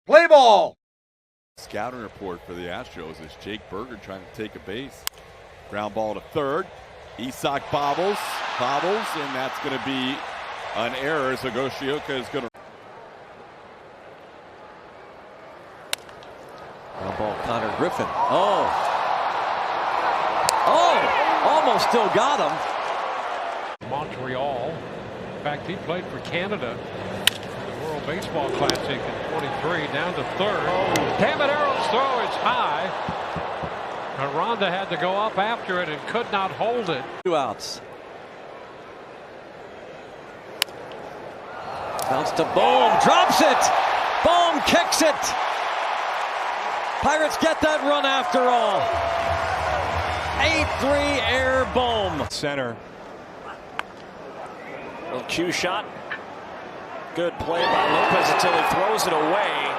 Play ball. Scouting report for the Astros is Jake Berger trying to take a base. Ground ball to third. Isak bobbles, and that's going to be an error. So Goshioka is going to. Ground ball, Connor Griffin. Oh, almost still got him. Montreal. In fact, he played for Canada. The World Baseball Classic in 23, down to third. Camaro's throw is high. Aranda had to go up after it and could not hold it. 2 outs. Bounce to Bohm, drops it. Bohm kicks it. Pirates get that run after all. 8-3 air Bohm. Center. Little cue shot. Good play by Lopez until he throws it away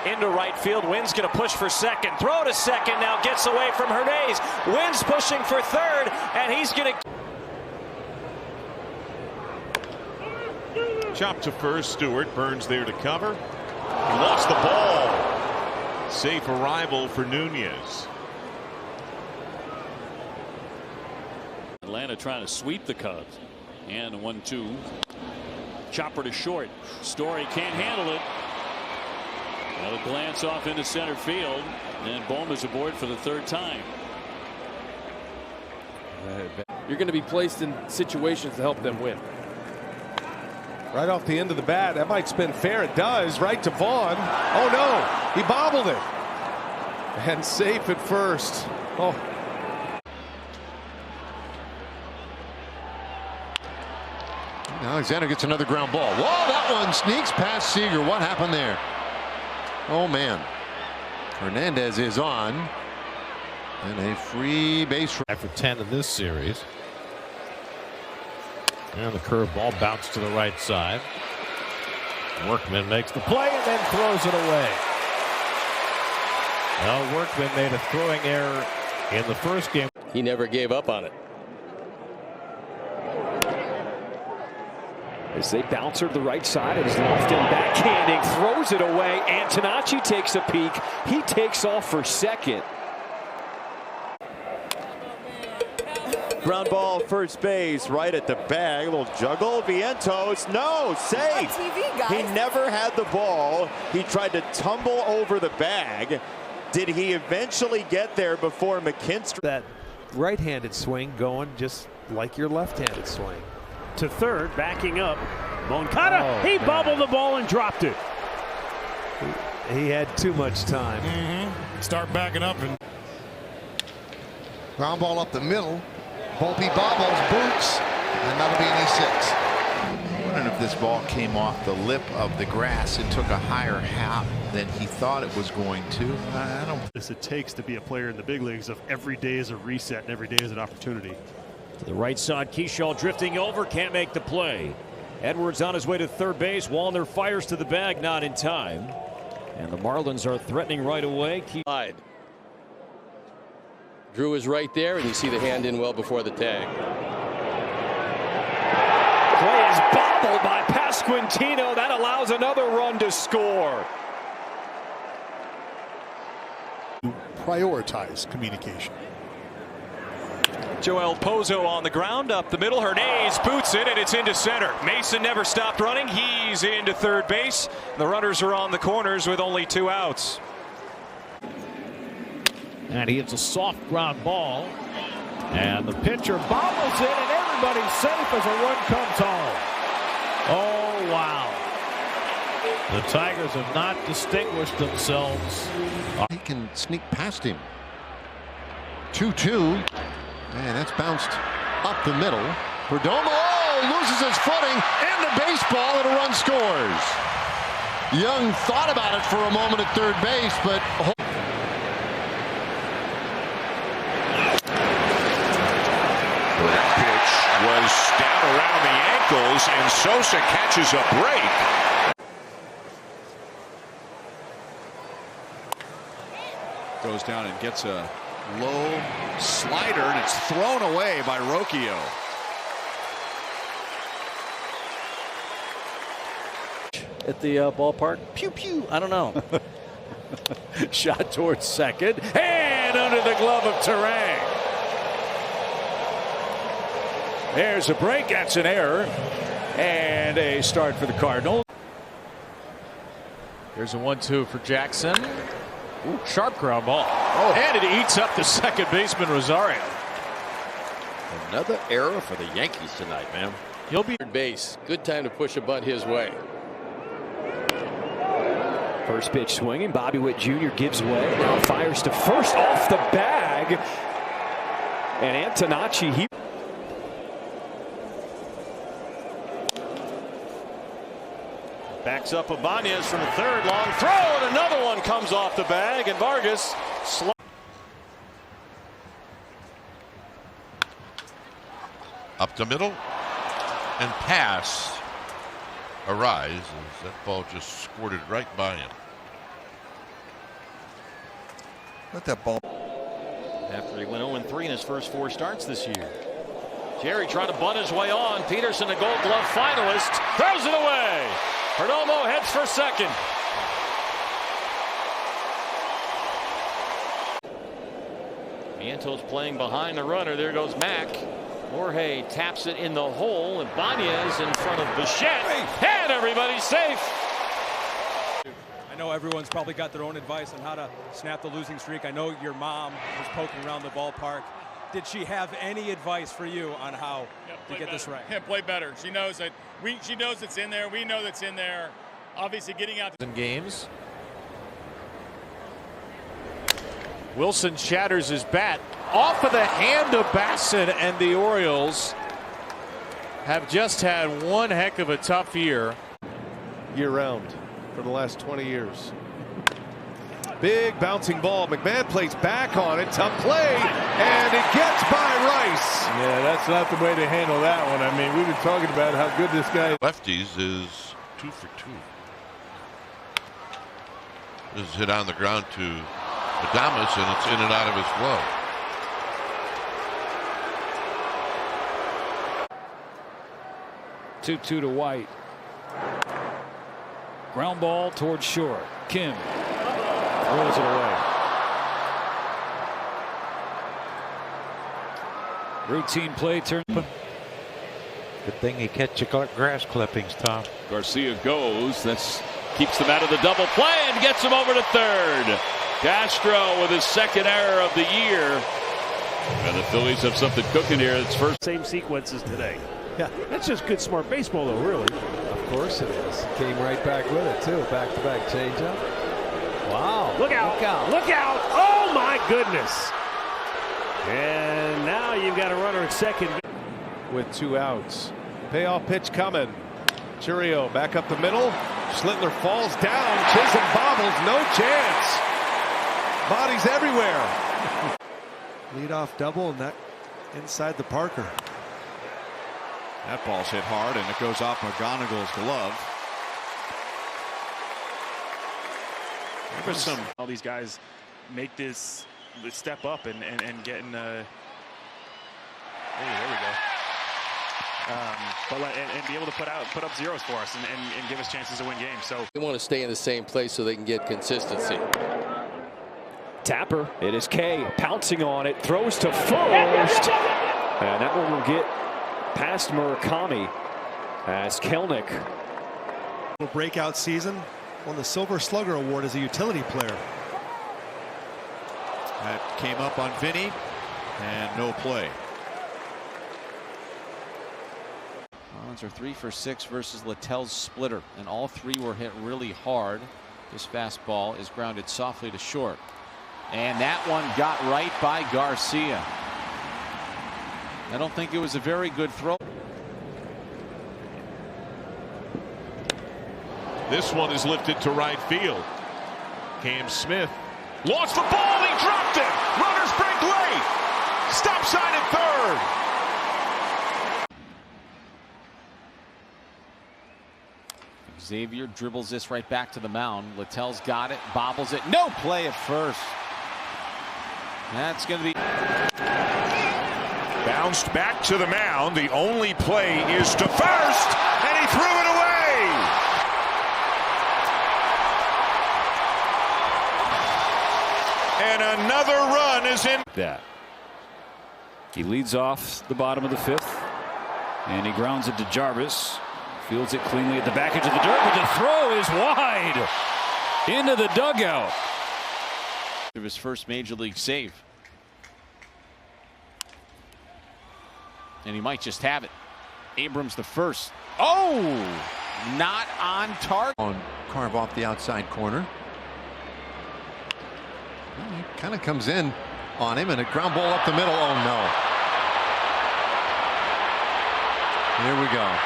into right field. Wynn's going to push for second. Throw to second now. Gets away from Hernandez. Wynn's pushing for third, and he's going to chop to first. Stewart. Burns there to cover. He lost the ball. Safe arrival for Nunez. Atlanta trying to sweep the Cubs. And a 1-2. Chopper to short. Story can't handle it. Another glance off into center field. And Bohm is aboard for the third time. You're going to be placed in situations to help them win. Right off the end of the bat. That might spin fair. It does. Right to Vaughn. Oh, no. He bobbled it. And safe at first. Oh. Alexander gets another ground ball. Whoa, that one sneaks past Seager. What happened there? Oh, man. Hernandez is on. And a free base. For 10 in this series. And the curveball bounced to the right side. Workman makes the play and then throws it away. Well, Workman made a throwing error in the first game. He never gave up on it. As they bounce her to the right side, it is Lofton backhanding, throws it away. Antonacci takes a peek. He takes off for second. Ground ball, first base, right at the bag. A little juggle. Vientos, no, safe. He never had the ball. He tried to tumble over the bag. Did he eventually get there before McKinstry? That right-handed swing going just like your left-handed swing. To third, backing up. Moncada, he bobbled the ball and dropped it. He had too much time. Start backing up. And Ground ball up the middle. Volpe bobbles, boots, and that'll be an E6. I'm wondering if this ball came off the lip of the grass and took a higher hop than he thought it was going to. I don't. This it takes to be a player in the big leagues of every day is a reset and every day is an opportunity. To the right side, Keyshaw drifting over, can't make the play. Edwards on his way to third base. Wallner fires to the bag, not in time. And the Marlins are threatening right away. Drew is right there, and you see the hand in well before the tag. Play is bobbled by Pasquantino. That allows another run to score. Prioritize communication. Joel Pozo on the ground, up the middle. Hernandez boots it, and it's into center. Mason never stopped running. He's into third base. The runners are on the corners with only 2 outs. And he hits a soft ground ball. And the pitcher bobbles it, and everybody's safe as a run comes home. Oh, wow. The Tigers have not distinguished themselves. He can sneak past him. 2-2. And that's bounced up the middle. Perdomo loses his footing and the baseball, and a run scores. Young thought about it for a moment at third base, but that pitch was down around the ankles, and Sosa catches a break. Goes down and gets a low slider, and it's thrown away by Rocchio. at the ballpark. Pew pew. I don't know. Shot towards second and under the glove of Terang. There's a break. That's an error and a start for the Cardinals. Here's a 1-2 for Jackson. Ooh, sharp ground ball. Oh, and it eats up the second baseman Rosario. Another error for the Yankees tonight, man. He'll be third base. Good time to push a bunt his way. First pitch swinging. Bobby Witt Jr. gives way. Now fires to first off the bag. And Antonacci, he backs up Ibanez from the third. Long throw, and another one comes off the bag, and Vargas Up the middle and pass. Arise as that ball just squirted right by him. Let that ball. after he went 0-3 in his first 4 starts this year. Jerry trying to bunt his way on. Peterson, a Gold Glove finalist, throws it away. Perdomo heads for second. Vientos playing behind the runner. There goes Mack. Jorge taps it in the hole, and Ibanez in front of Bichette, and everybody's safe. I know everyone's probably got their own advice on how to snap the losing streak. I know your mom was poking around the ballpark. Did she have any advice for you on how to get this right? Yeah, play better. She knows that she knows it's in there. We know that's in there. Obviously, getting out in games. Wilson shatters his bat off of the hand of Bassett, and the Orioles have just had one heck of a tough year. Year-round for the last 20 years. Big bouncing ball. McMahon plays back on it. Tough play, and it gets by Rice. Yeah, that's not the way to handle that one. I mean, we've been talking about how good this guy is. Lefties is 2 for 2. This is hit on the ground to Adames, and it's in and out of his glove. Two to White. Ground ball towards short. Kim throws it away. Routine play turn. Good thing you catch your grass clippings, Tom. Garcia goes. That's keeps them out of the double play and gets him over to third. Castro with his second error of the year. And the Phillies have something cooking here. It's first. Same sequences today. Yeah, that's just good, smart baseball, though, really. Of course it is. Came right back with it, too. Back-to-back changeup. Wow. Look out. Look out. Look out. Oh, my goodness. And now you've got a runner at second. With 2 outs. Payoff pitch coming. Churio back up the middle. Schlittler falls down. Chisholm bobbles. No chance. Bodies everywhere. Lead-off double, and that inside the Parker. That ball's hit hard, and it goes off McGonigal's glove. All these guys make this step up and getting. There we go. And be able to put up zeros for us and give us chances to win games. So they want to stay in the same place so they can get consistency. Tapper, it is K pouncing on it, throws to first, and that one will get past Murakami as Kelnick. Breakout season, won the Silver Slugger Award as a utility player. That came up on Vinny, and no play. Marlins are 3 for 6 versus Littell's splitter, and all 3 were hit really hard. This fastball is grounded softly to short, and that one got right by Garcia. I don't think it was a very good throw. This one is lifted to right field. Cam Smith lost the ball. He dropped it. Runners break late. Stop sign at third. Xavier dribbles this right back to the mound. Littell's got it, bobbles it. No play at first. That's going to be. Bounced back to the mound. The only play is to first, and he threw it away. Another run is in. That. He leads off the bottom of the fifth, and he grounds it to Jarvis. Fields it cleanly at the back edge of the dirt, but the throw is wide into the dugout. Of his first major league save. And he might just have it. Abrams the first. Oh, not on target. Carve off the outside corner. Well, he kind of comes in on him, and a ground ball up the middle. Oh no. Here we go.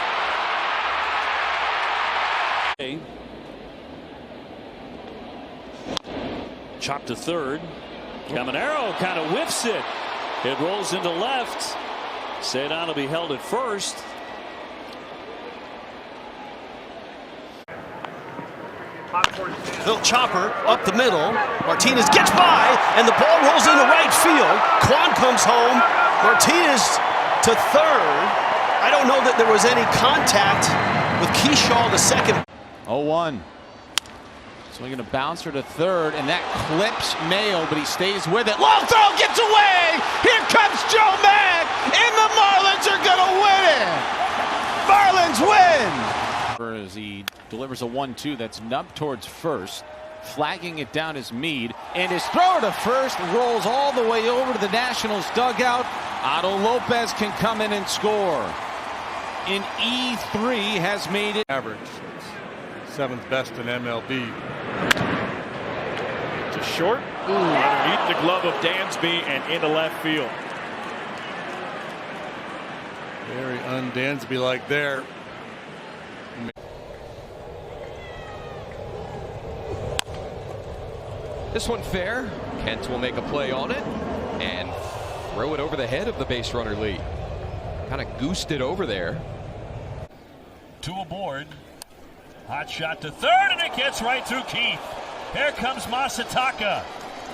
Chopped to third. Caminero kind of whiffs it. It rolls into left. Cedon will be held at first. Little chopper up the middle. Martinez gets by, and the ball rolls into right field. Kwan comes home. Martinez to third. I don't know that there was any contact with Keyshaw to second. 0-1. Swinging a bouncer to third, and that clips Mayo, but he stays with it. Long throw gets away. Here comes Joe Mack, and the Marlins are going to win it. Marlins win. As he delivers a 1-2 that's nubbed towards first, flagging it down is Meade, and his throw to first rolls all the way over to the Nationals dugout. Otto Lopez can come in and score. In E3 has made it average. Seventh best in MLB. To short, underneath the glove of Dansby and into left field. Very un-Dansby like there. This one fair. Kent will make a play on it and throw it over the head of the base runner Lee. Kind of goosed it over there. Two aboard. Hot shot to third, and it gets right through Keith. Here comes Masataka.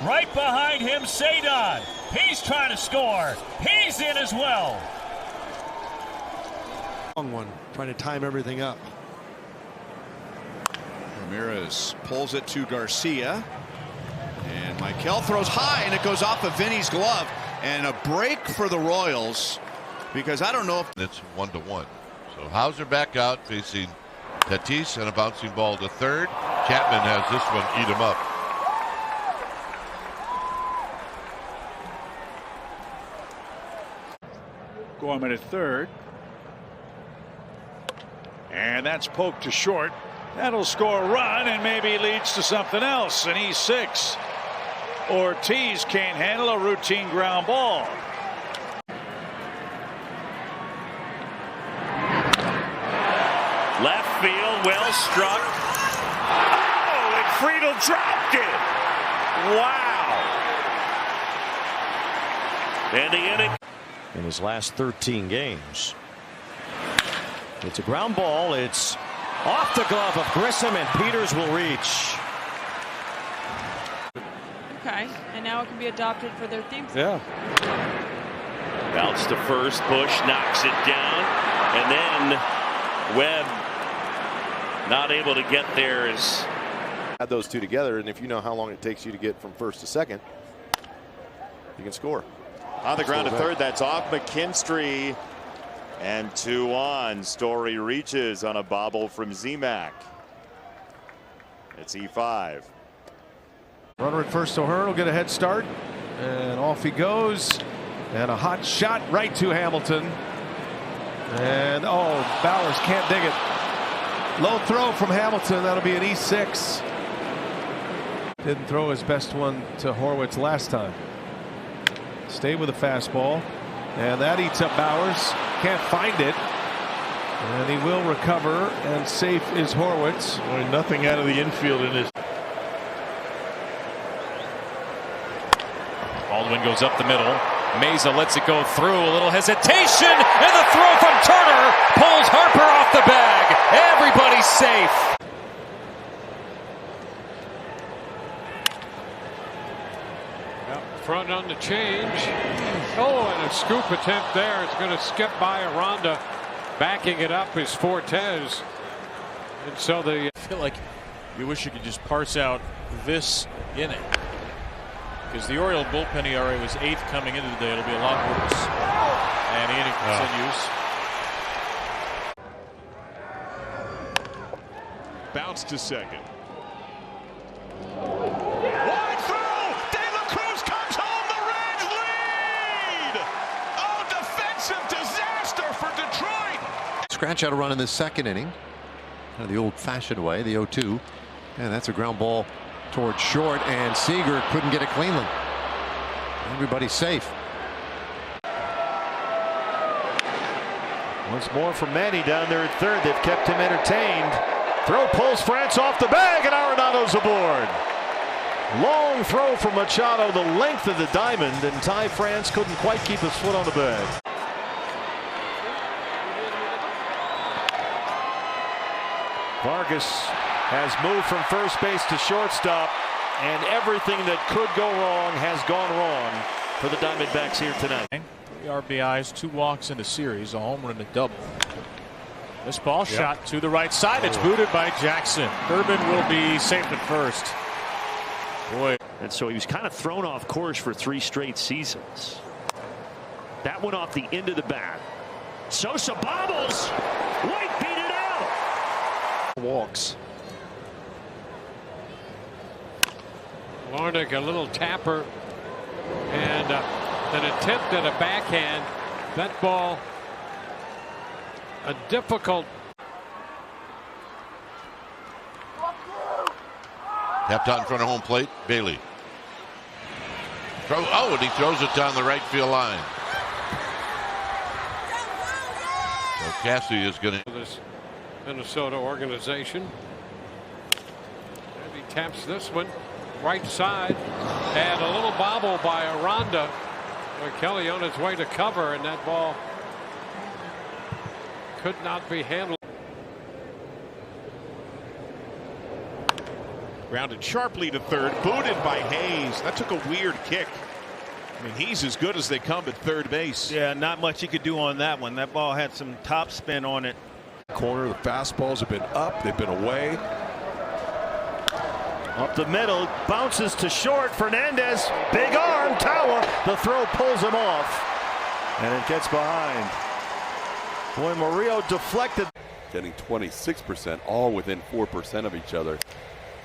Right behind him, Cedon. He's trying to score. He's in as well. Long one, trying to time everything up. Ramirez pulls it to Garcia. And Michael throws high, and it goes off of Vinny's glove. And a break for the Royals, because I don't know if it's 1-1. So Hauser back out facing Tatis, and a bouncing ball to third. Chapman has this one eat him up. Gorman at third. And that's poked to short. That'll score a run and maybe leads to something else. And he's 6. Ortiz can't handle a routine ground ball. Left field, well struck. Oh, and Friedel dropped it. Wow. And the inning. In his last 13 games. It's a ground ball. It's off the glove of Grissom, and Peters will reach. Okay, and now it can be adopted for their theme song. Yeah. Bounce to first, Bush knocks it down, and then Webb not able to get there. Add those two together, and if you know how long it takes you to get from first to second, you can score. On the ground to third, that's off McKinstry, and 2 on. Story reaches on a bobble from Zemek. It's E5. Runner at first, O'Hearn will get a head start, and off he goes, and a hot shot right to Hamilton, and oh, Bowers can't dig it. Low throw from Hamilton. That'll be an E6. Didn't throw his best one to Horwitz last time. Stay with a fastball, and that eats up Bowers. Can't find it, and he will recover, and safe is Horwitz. Boy, nothing out of the infield in his. Baldwin goes up the middle. Meza lets it go through. A little hesitation, and the throw from Turner pulls Harper off the bag. Everybody's safe. Front on the change. Oh, and a scoop attempt there. It's going to skip by Aranda. Backing it up is Fortes. And so I feel like you wish you could just parse out this inning. Because the Oriole bullpen ERA was 8th coming into the day. It'll be a lot worse. And the inning continues. Bounce to second. Wide throw! De La Cruz comes home. The Reds lead! Oh, defensive disaster for Detroit! Scratch out a run in the second inning. Kind of the old-fashioned way, the 0-2. And that's a ground ball towards short, and Seager couldn't get it cleanly. Everybody's safe. Once more from Manny down there at third. They've kept him entertained. Throw pulls France off the bag, and Arenado's aboard. Long throw from Machado, the length of the diamond, and Ty France couldn't quite keep his foot on the bag. Vargas has moved from first base to shortstop, and everything that could go wrong has gone wrong for the Diamondbacks here tonight. 3 RBIs, 2 walks in the series, a homer and a double. This ball shot to the right side. It's booted by Jackson. Durbin will be safe at first. Boy. And so he was kind of thrown off course for 3 straight seasons. That one off the end of the bat. Sosa bobbles. White beat it out. Walks. Larnach, a little tapper, and an attempt at a backhand. That ball, a difficult. Tapped out in front of home plate. Bailey. And he throws it down the right field line. So Cassie is going to. This Minnesota organization. And he taps this one right side, and a little bobble by Aranda. Kelly on his way to cover, and that ball could not be handled. Grounded sharply to third, booted by Hayes. That took a weird kick. I mean, he's as good as they come at third base. Yeah, not much he could do on that one. That ball had some top spin on it. Corner, the fastballs have been up, they've been away. Up the middle, bounces to short. Fernandez, big arm, Tawa. The throw pulls him off, and it gets behind. Boy, Murillo deflected. Getting 26%, all within 4% of each other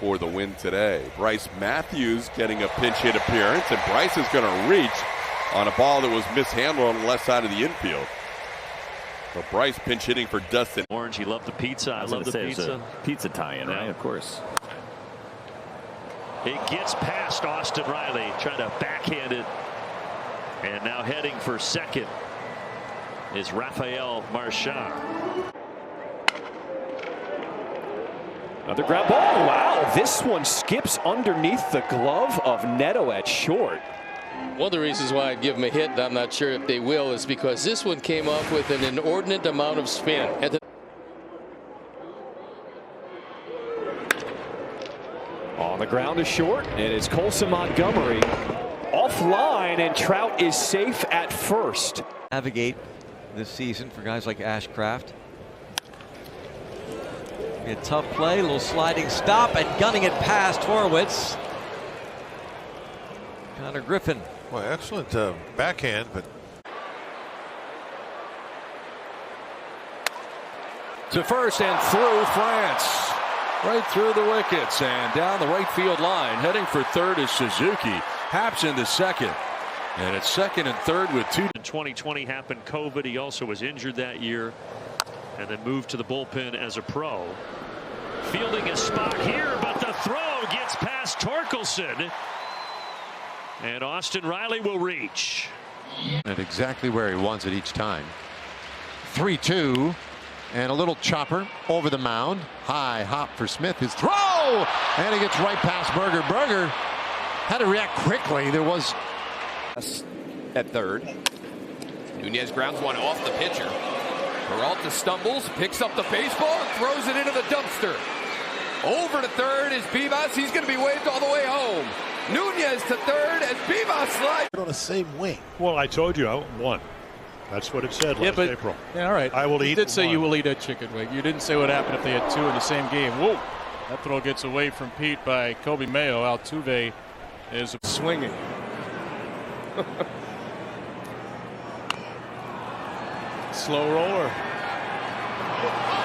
for the win today. Bryce Matthews getting a pinch hit appearance, and Bryce is going to reach on a ball that was mishandled on the left side of the infield. So Bryce pinch hitting for Dustin. Orange, he loved the pizza. I love the pizza. Pizza tie-in, right? Of course. It gets past Austin Riley, trying to backhand it. And now heading for second is Rafael Marchand. Another ground ball. Wow, this one skips underneath the glove of Neto at short. One of the reasons why I'd give him a hit, and I'm not sure if they will, is because this one came off with an inordinate amount of spin. On the ground is short, and it's Colson Montgomery offline, and Trout is safe at first. Navigate this season for guys like Ashcraft. A tough play, a little sliding stop, and gunning it past Horwitz. Connor Griffin. Well, excellent backhand, but To first and through France. Right through the wickets and down the right field line. Heading for third is Suzuki. Haps into second. And it's second and third with 2. In 2020 happened COVID. He also was injured that year and then moved to the bullpen as a pro. Fielding a spot here, but the throw gets past Torkelson. And Austin Riley will reach. At exactly where he wants it each time. 3-2. And a little chopper over the mound. High hop for Smith. His throw! And he gets right past Berger. Berger had to react quickly. There was at third. Nunez grounds one off the pitcher. Peralta stumbles, picks up the baseball, and throws it into the dumpster. Over to third is Bivas. He's going to be waved all the way home. Nunez to third as Bivas slides. on the same wing. Well, I told you I won. That's what it said last April. Yeah, all right. I will eat. You did say one. you will eat a chicken wing. You didn't say what happened if they had 2 in the same game. Whoa. That throw gets away from Pete by Kobe Mayo. Altuve is swinging. Slow roller.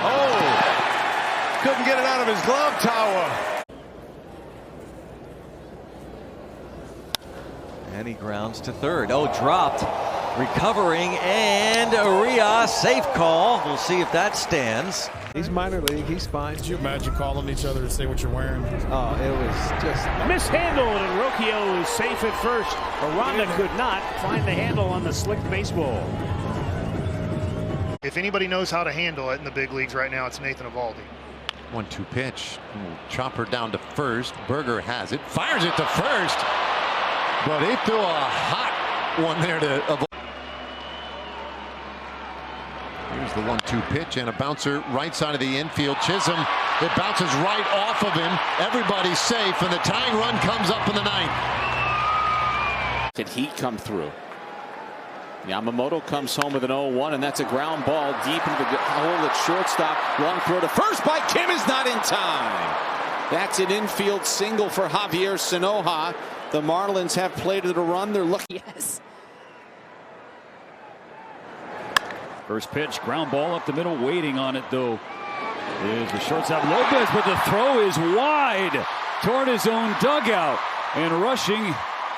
Oh! Couldn't get it out of his glove tower. And he grounds to third. Oh, dropped. Recovering, and Urias, safe call. We'll see if that stands. He's minor league. He's fine. Could you imagine calling each other to say what you're wearing? Oh, it was just mishandled, and Rocchio is safe at first. Aranda could not find the handle on the slick baseball. If anybody knows how to handle it in the big leagues right now, it's Nathan Eovaldi. 1-2 pitch. Chopper down to first. Berger has it. Fires it to first. But he threw a hot one there to avoid. Here's the 1-2 pitch and a bouncer right side of the infield. Chisholm, it bounces right off of him. Everybody's safe, and the tying run comes up in the ninth. Can heat come through? Yamamoto comes home with an 0-1, and that's a ground ball deep into the hole at shortstop. Long throw to first by Kim is not in time. That's an infield single for Javier Sinoja. The Marlins have played it a run. They're looking. Yes. First pitch, ground ball up the middle, waiting on it though. There's the shortstop Lopez, but the throw is wide toward his own dugout, and rushing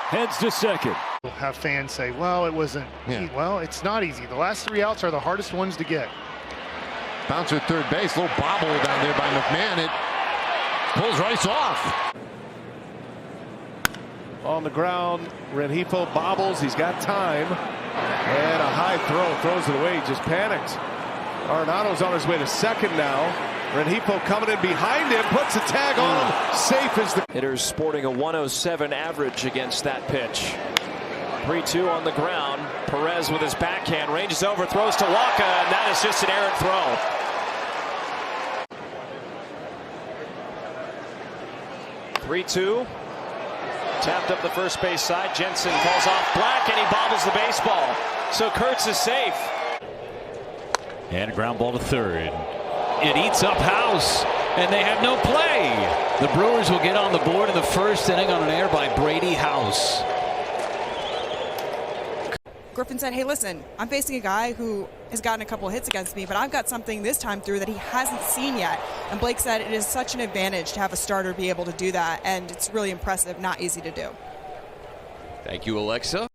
heads to second. We'll have fans say, well, it wasn't easy. Well, it's not easy. The last 3 outs are the hardest ones to get. Bouncer third base, little bobble down there by McMahon. It pulls Rice off. On the ground, Rengifo bobbles. He's got time. And a high throw, throws it away. He just panicked. Arenado's on his way to second now. Rengifo coming in behind him, puts a tag on him. Safe as the hitters sporting a 107 average against that pitch. 3-2 on the ground. Perez with his backhand ranges over, throws to Waka, and that is just an errant throw. (3-2). Tapped up the first base side. Jensen falls off Black, and he bobbles the baseball. So Kurtz is safe. And a ground ball to third. It eats up House, and they have no play. The Brewers will get on the board in the first inning on an error by Brady House. Griffin said, hey, listen, I'm facing a guy who has gotten a couple of hits against me, but I've got something this time through that he hasn't seen yet. And Blake said it is such an advantage to have a starter be able to do that, and it's really impressive, not easy to do. Thank you, Alexa.